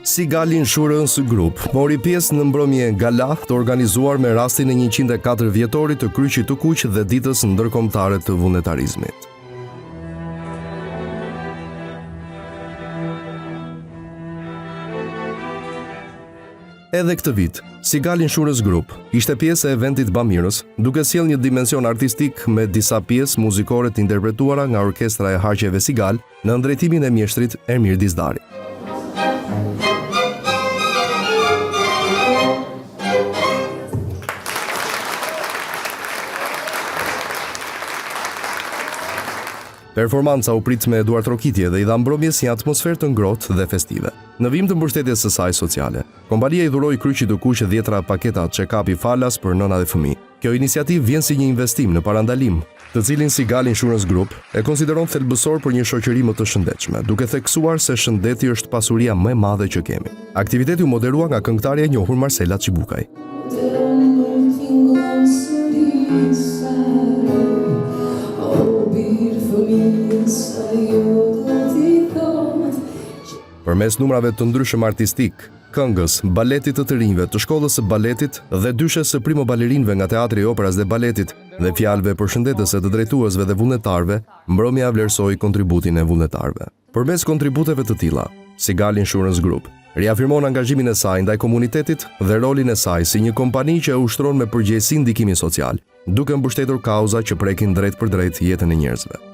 Sigal Insurance Group mori pjesë në mbrëmje gala të organizuar me rastin e 104 vjetorit të Kryqit të Kuq dhe ditës ndërkombëtare të vullnetarizmit. Edhe këtë vit, Sigal Insurance Group ishte pjesë e eventit Bamirës, duke sjellë një dimension artistik me disa pjesë muzikore të interpretuara nga orkestra e Harqeve Sigal në drejtimin e mjeshtrit Ermir Dizdari. Performanca u prit me duar trokitje dhe i dha mbrëmjes një atmosferë të ngrohtë dhe festive. Në vim të mbështetjes së saj sociale, kompania i dhuroi Kryqit të Kuq 10 paketa check-up falas për nëna dhe fëmijë. Kjo iniciativë vjen si një investim në parandalim, të cilin Sigal Insurance Group e konsideron thelbësor për një shoqëri më të shëndetshme, duke theksuar se shëndeti është pasuria më e madhe që kemi. Aktiviteti u moderua nga këngëtarja e njohur Marcela Çibukaj. Përmes numrave të ndryshëm artistik, këngës, baletit të rinjve, të shkollës së baletit dhe dyshes së primo balerinëve nga Teatri i Operës dhe Baletit dhe fjalëve përshëndetëse të drejtuesve dhe vullnetarëve, mbrëmja vlerësoi kontributin e vullnetarëve. Përmes kontributeve të tilla, Sigal Insurance Group riafirmon angazhimin e saj ndaj komunitetit dhe rolin e saj si një kompani që e ushtron me përgjegjësi ndikimin social, duke mbështetur kauza që prekin drejt për drejt jetën e njerëzve.